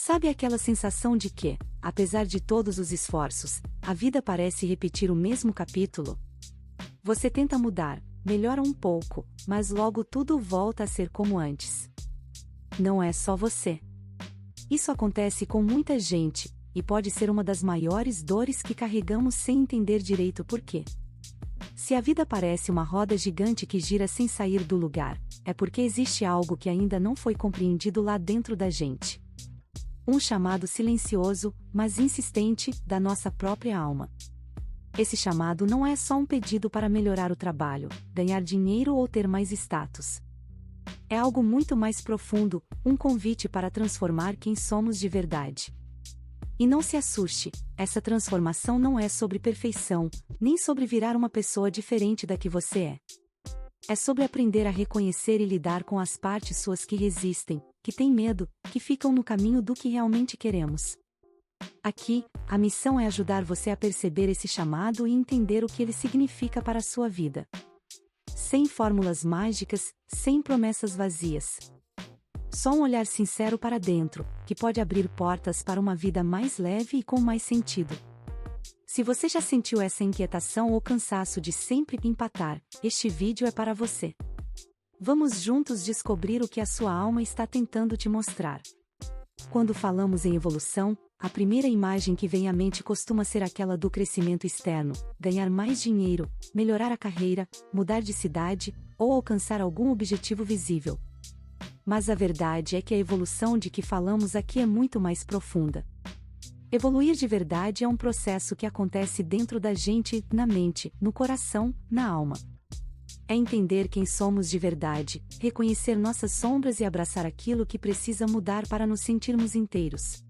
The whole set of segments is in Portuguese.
Sabe aquela sensação de que, apesar de todos os esforços, a vida parece repetir o mesmo capítulo? Você tenta mudar, melhora um pouco, mas logo tudo volta a ser como antes. Não é só você. Isso acontece com muita gente, e pode ser uma das maiores dores que carregamos sem entender direito por quê. Se a vida parece uma roda gigante que gira sem sair do lugar, é porque existe algo que ainda não foi compreendido lá dentro da gente. Um chamado silencioso, mas insistente, da nossa própria alma. Esse chamado não é só um pedido para melhorar o trabalho, ganhar dinheiro ou ter mais status. É algo muito mais profundo, um convite para transformar quem somos de verdade. E não se assuste, essa transformação não é sobre perfeição, nem sobre virar uma pessoa diferente da que você é. É sobre aprender a reconhecer e lidar com as partes suas que resistem, que têm medo, que ficam no caminho do que realmente queremos. Aqui, a missão é ajudar você a perceber esse chamado e entender o que ele significa para a sua vida. Sem fórmulas mágicas, sem promessas vazias. Só um olhar sincero para dentro, que pode abrir portas para uma vida mais leve e com mais sentido. Se você já sentiu essa inquietação ou cansaço de sempre empatar, este vídeo é para você. Vamos juntos descobrir o que a sua alma está tentando te mostrar. Quando falamos em evolução, a primeira imagem que vem à mente costuma ser aquela do crescimento externo, ganhar mais dinheiro, melhorar a carreira, mudar de cidade, ou alcançar algum objetivo visível. Mas a verdade é que a evolução de que falamos aqui é muito mais profunda. Evoluir de verdade é um processo que acontece dentro da gente, na mente, no coração, na alma. É entender quem somos de verdade, reconhecer nossas sombras e abraçar aquilo que precisa mudar para nos sentirmos inteiros.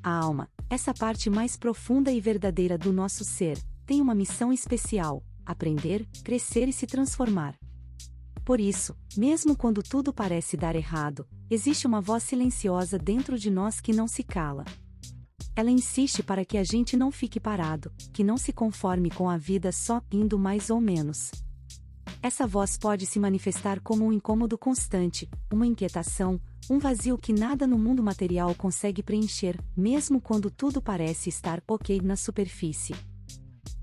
A alma, essa parte mais profunda e verdadeira do nosso ser, tem uma missão especial: aprender, crescer e se transformar. Por isso, mesmo quando tudo parece dar errado, existe uma voz silenciosa dentro de nós que não se cala. Ela insiste para que a gente não fique parado, que não se conforme com a vida só indo mais ou menos. Essa voz pode se manifestar como um incômodo constante, uma inquietação, um vazio que nada no mundo material consegue preencher, mesmo quando tudo parece estar ok na superfície.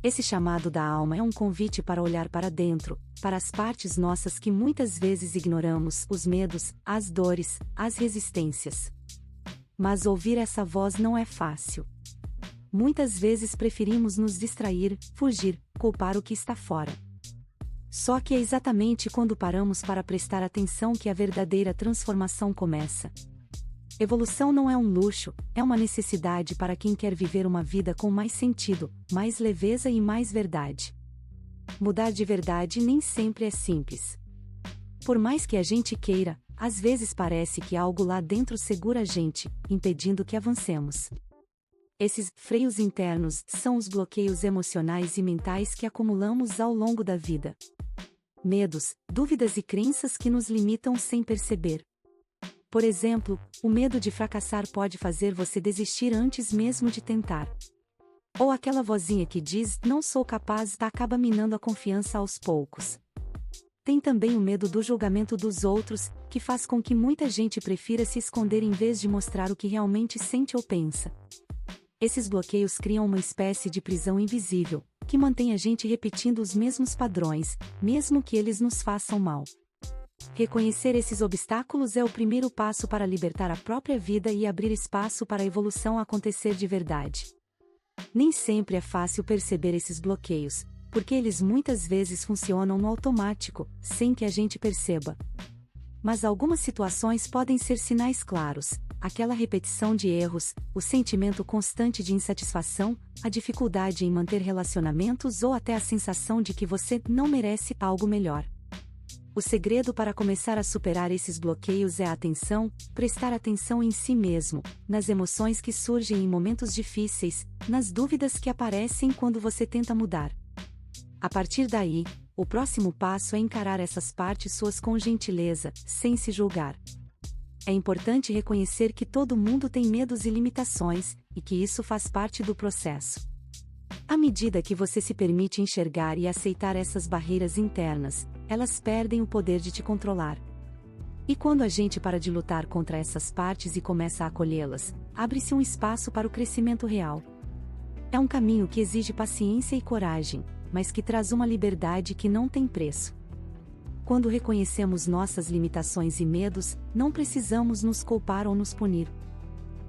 Esse chamado da alma é um convite para olhar para dentro, para as partes nossas que muitas vezes ignoramos, os medos, as dores, as resistências. Mas ouvir essa voz não é fácil. Muitas vezes preferimos nos distrair, fugir, culpar o que está fora. Só que é exatamente quando paramos para prestar atenção que a verdadeira transformação começa. Evolução não é um luxo, é uma necessidade para quem quer viver uma vida com mais sentido, mais leveza e mais verdade. Mudar de verdade nem sempre é simples. Por mais que a gente queira, às vezes parece que algo lá dentro segura a gente, impedindo que avancemos. Esses freios internos são os bloqueios emocionais e mentais que acumulamos ao longo da vida. Medos, dúvidas e crenças que nos limitam sem perceber. Por exemplo, o medo de fracassar pode fazer você desistir antes mesmo de tentar. Ou aquela vozinha que diz, não sou capaz, acaba minando a confiança aos poucos. Tem também o medo do julgamento dos outros, que faz com que muita gente prefira se esconder em vez de mostrar o que realmente sente ou pensa. Esses bloqueios criam uma espécie de prisão invisível, que mantém a gente repetindo os mesmos padrões, mesmo que eles nos façam mal. Reconhecer esses obstáculos é o primeiro passo para libertar a própria vida e abrir espaço para a evolução acontecer de verdade. Nem sempre é fácil perceber esses bloqueios, porque eles muitas vezes funcionam no automático, sem que a gente perceba. Mas algumas situações podem ser sinais claros: aquela repetição de erros, o sentimento constante de insatisfação, a dificuldade em manter relacionamentos ou até a sensação de que você não merece algo melhor. O segredo para começar a superar esses bloqueios é a atenção, prestar atenção em si mesmo, nas emoções que surgem em momentos difíceis, nas dúvidas que aparecem quando você tenta mudar. A partir daí, o próximo passo é encarar essas partes suas com gentileza, sem se julgar. É importante reconhecer que todo mundo tem medos e limitações, e que isso faz parte do processo. À medida que você se permite enxergar e aceitar essas barreiras internas, elas perdem o poder de te controlar. E quando a gente para de lutar contra essas partes e começa a acolhê-las, abre-se um espaço para o crescimento real. É um caminho que exige paciência e coragem, mas que traz uma liberdade que não tem preço. Quando reconhecemos nossas limitações e medos, não precisamos nos culpar ou nos punir.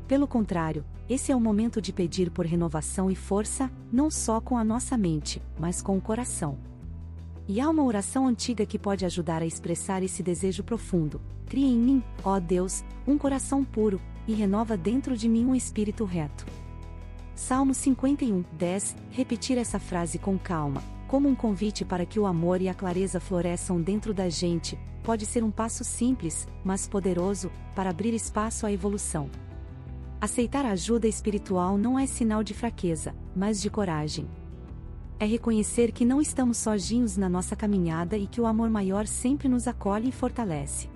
Pelo contrário, esse é o momento de pedir por renovação e força, não só com a nossa mente, mas com o coração. E há uma oração antiga que pode ajudar a expressar esse desejo profundo: cria em mim, ó Deus, um coração puro, e renova dentro de mim um espírito reto. Salmo 51, 10. Repetir essa frase com calma, como um convite para que o amor e a clareza floresçam dentro da gente, pode ser um passo simples, mas poderoso, para abrir espaço à evolução. Aceitar a ajuda espiritual não é sinal de fraqueza, mas de coragem. É reconhecer que não estamos sozinhos na nossa caminhada e que o amor maior sempre nos acolhe e fortalece.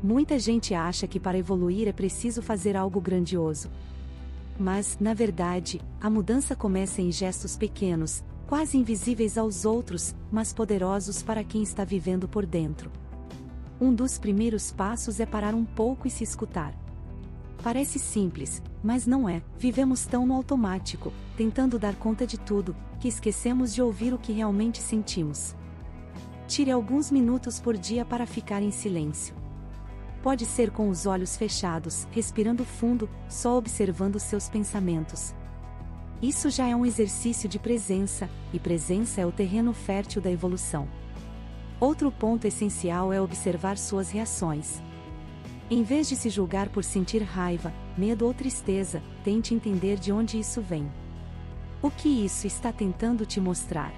Muita gente acha que para evoluir é preciso fazer algo grandioso. Mas, na verdade, a mudança começa em gestos pequenos, quase invisíveis aos outros, mas poderosos para quem está vivendo por dentro. Um dos primeiros passos é parar um pouco e se escutar. Parece simples, mas não é. Vivemos tão no automático, tentando dar conta de tudo, que esquecemos de ouvir o que realmente sentimos. Tire alguns minutos por dia para ficar em silêncio. Pode ser com os olhos fechados, respirando fundo, só observando seus pensamentos. Isso já é um exercício de presença, e presença é o terreno fértil da evolução. Outro ponto essencial é observar suas reações. Em vez de se julgar por sentir raiva, medo ou tristeza, tente entender de onde isso vem. O que isso está tentando te mostrar?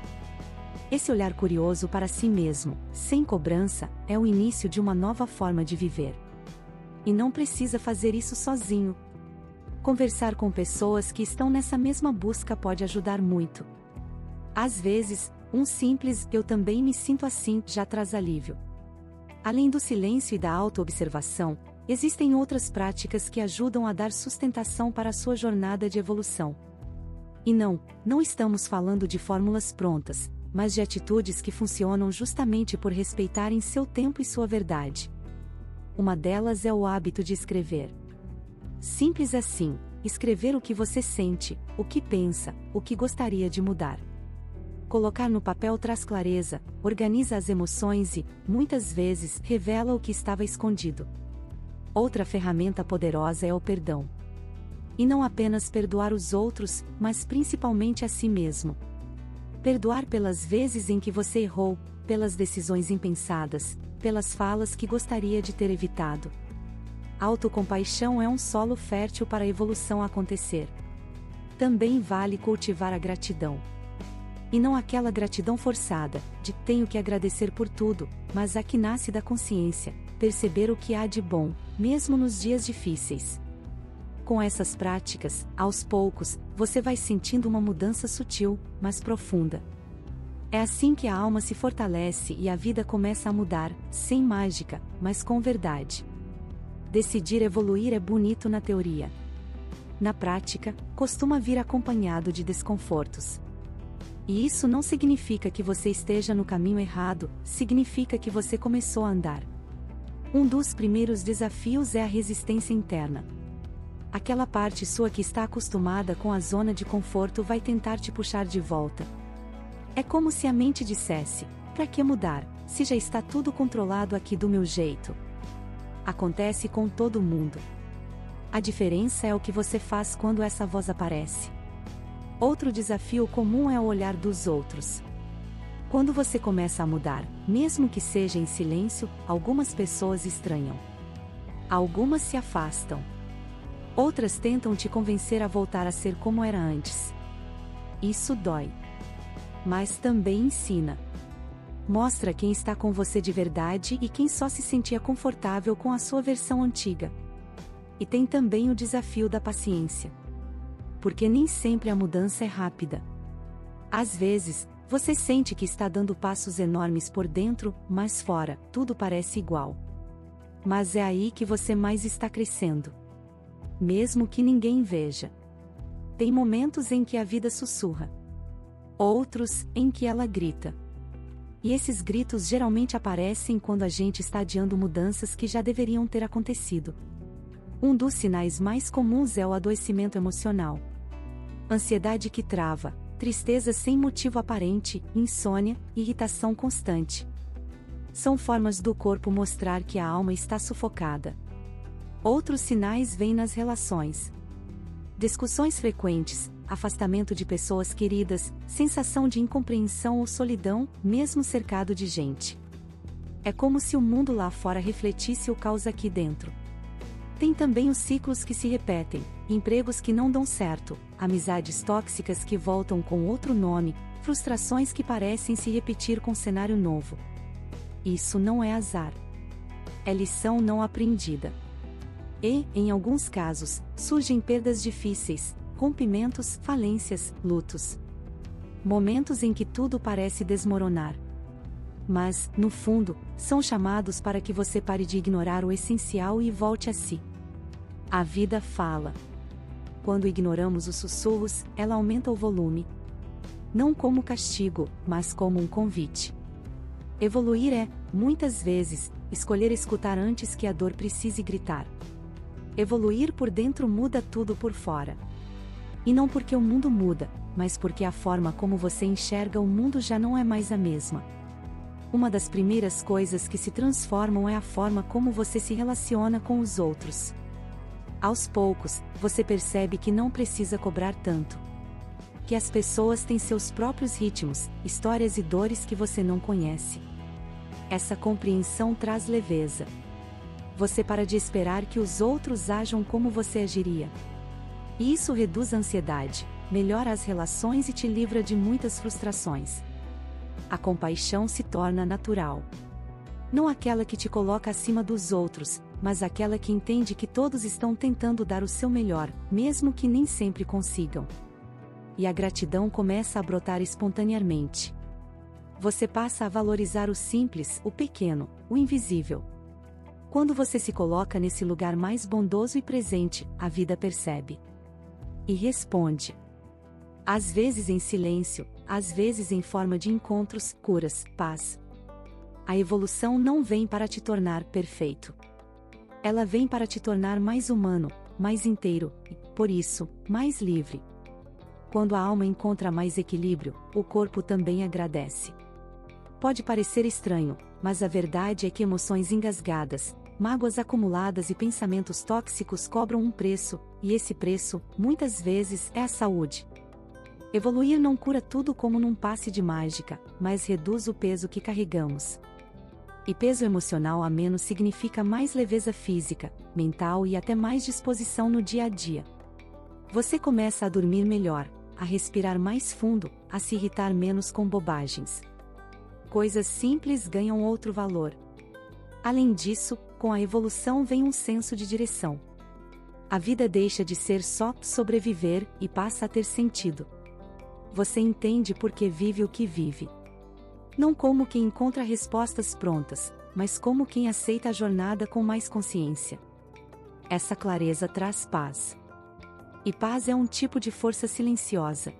Esse olhar curioso para si mesmo, sem cobrança, é o início de uma nova forma de viver. E não precisa fazer isso sozinho. Conversar com pessoas que estão nessa mesma busca pode ajudar muito. Às vezes, um simples "eu também me sinto assim" já traz alívio. Além do silêncio e da autoobservação, existem outras práticas que ajudam a dar sustentação para a sua jornada de evolução. E não estamos falando de fórmulas prontas, mas de atitudes que funcionam justamente por respeitarem seu tempo e sua verdade. Uma delas é o hábito de escrever. Simples assim, escrever o que você sente, o que pensa, o que gostaria de mudar. Colocar no papel traz clareza, organiza as emoções e, muitas vezes, revela o que estava escondido. Outra ferramenta poderosa é o perdão. E não apenas perdoar os outros, mas principalmente a si mesmo. Perdoar pelas vezes em que você errou, pelas decisões impensadas, pelas falas que gostaria de ter evitado. A autocompaixão é um solo fértil para a evolução acontecer. Também vale cultivar a gratidão. E não aquela gratidão forçada, de tenho que agradecer por tudo, mas a que nasce da consciência, perceber o que há de bom, mesmo nos dias difíceis. Com essas práticas, aos poucos, você vai sentindo uma mudança sutil, mas profunda. É assim que a alma se fortalece e a vida começa a mudar, sem mágica, mas com verdade. Decidir evoluir é bonito na teoria. Na prática, costuma vir acompanhado de desconfortos. E isso não significa que você esteja no caminho errado, significa que você começou a andar. Um dos primeiros desafios é a resistência interna. Aquela parte sua que está acostumada com a zona de conforto vai tentar te puxar de volta. É como se a mente dissesse: "Para que mudar, se já está tudo controlado aqui do meu jeito?" Acontece com todo mundo. A diferença é o que você faz quando essa voz aparece. Outro desafio comum é o olhar dos outros. Quando você começa a mudar, mesmo que seja em silêncio, algumas pessoas estranham. Algumas se afastam. Outras tentam te convencer a voltar a ser como era antes. Isso dói. Mas também ensina. Mostra quem está com você de verdade e quem só se sentia confortável com a sua versão antiga. E tem também o desafio da paciência. Porque nem sempre a mudança é rápida. Às vezes, você sente que está dando passos enormes por dentro, mas fora, tudo parece igual. Mas é aí que você mais está crescendo. Mesmo que ninguém veja. Tem momentos em que a vida sussurra. Outros, em que ela grita. E esses gritos geralmente aparecem quando a gente está adiando mudanças que já deveriam ter acontecido. Um dos sinais mais comuns é o adoecimento emocional. Ansiedade que trava, tristeza sem motivo aparente, insônia, irritação constante. São formas do corpo mostrar que a alma está sufocada. Outros sinais vêm nas relações. Discussões frequentes, afastamento de pessoas queridas, sensação de incompreensão ou solidão, mesmo cercado de gente. É como se o mundo lá fora refletisse o caos aqui dentro. Tem também os ciclos que se repetem, empregos que não dão certo, amizades tóxicas que voltam com outro nome, frustrações que parecem se repetir com cenário novo. Isso não é azar. É lição não aprendida. E, em alguns casos, surgem perdas difíceis, rompimentos, falências, lutos. Momentos em que tudo parece desmoronar. Mas, no fundo, são chamados para que você pare de ignorar o essencial e volte a si. A vida fala. Quando ignoramos os sussurros, ela aumenta o volume. Não como castigo, mas como um convite. Evoluir é, muitas vezes, escolher escutar antes que a dor precise gritar. Evoluir por dentro muda tudo por fora. E não porque o mundo muda, mas porque a forma como você enxerga o mundo já não é mais a mesma. Uma das primeiras coisas que se transformam é a forma como você se relaciona com os outros. Aos poucos, você percebe que não precisa cobrar tanto. Que as pessoas têm seus próprios ritmos, histórias e dores que você não conhece. Essa compreensão traz leveza. Você para de esperar que os outros ajam como você agiria. E isso reduz a ansiedade, melhora as relações e te livra de muitas frustrações. A compaixão se torna natural. Não aquela que te coloca acima dos outros, mas aquela que entende que todos estão tentando dar o seu melhor, mesmo que nem sempre consigam. E a gratidão começa a brotar espontaneamente. Você passa a valorizar o simples, o pequeno, o invisível. Quando você se coloca nesse lugar mais bondoso e presente, a vida percebe. E responde. Às vezes em silêncio, às vezes em forma de encontros, curas, paz. A evolução não vem para te tornar perfeito. Ela vem para te tornar mais humano, mais inteiro, e, por isso, mais livre. Quando a alma encontra mais equilíbrio, o corpo também agradece. Pode parecer estranho, mas a verdade é que emoções engasgadas, mágoas acumuladas e pensamentos tóxicos cobram um preço, e esse preço, muitas vezes, é a saúde. Evoluir não cura tudo como num passe de mágica, mas reduz o peso que carregamos. E peso emocional a menos significa mais leveza física, mental e até mais disposição no dia a dia. Você começa a dormir melhor, a respirar mais fundo, a se irritar menos com bobagens. Coisas simples ganham outro valor. Além disso, com a evolução vem um senso de direção. A vida deixa de ser só sobreviver e passa a ter sentido. Você entende por que vive o que vive. Não como quem encontra respostas prontas, mas como quem aceita a jornada com mais consciência. Essa clareza traz paz. E paz é um tipo de força silenciosa.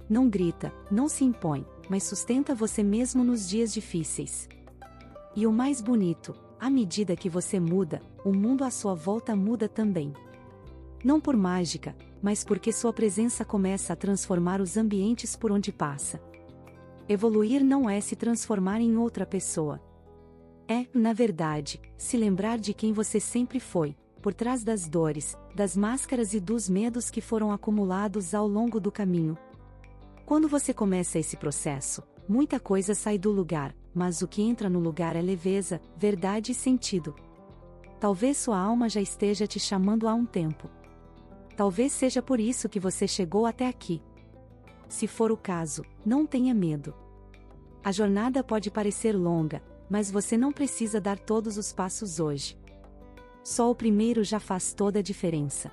Não grita, não se impõe, mas sustenta você mesmo nos dias difíceis. E o mais bonito, à medida que você muda, o mundo à sua volta muda também. Não por mágica, mas porque sua presença começa a transformar os ambientes por onde passa. Evoluir não é se transformar em outra pessoa. É, na verdade, se lembrar de quem você sempre foi, por trás das dores, das máscaras e dos medos que foram acumulados ao longo do caminho. Quando você começa esse processo, muita coisa sai do lugar, mas o que entra no lugar é leveza, verdade e sentido. Talvez sua alma já esteja te chamando há um tempo. Talvez seja por isso que você chegou até aqui. Se for o caso, não tenha medo. A jornada pode parecer longa, mas você não precisa dar todos os passos hoje. Só o primeiro já faz toda a diferença.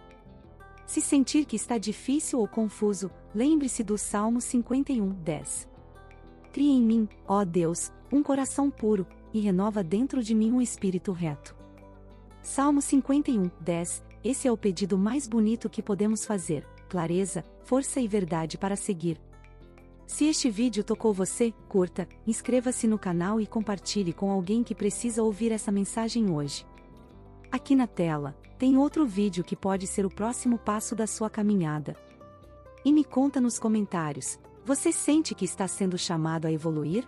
Se sentir que está difícil ou confuso, lembre-se do Salmo 51:10. Cria em mim, ó Deus, um coração puro, e renova dentro de mim um espírito reto. Salmo 51:10, esse é o pedido mais bonito que podemos fazer, clareza, força e verdade para seguir. Se este vídeo tocou você, curta, inscreva-se no canal e compartilhe com alguém que precisa ouvir essa mensagem hoje. Aqui na tela, tem outro vídeo que pode ser o próximo passo da sua caminhada. E me conta nos comentários, você sente que está sendo chamado a evoluir?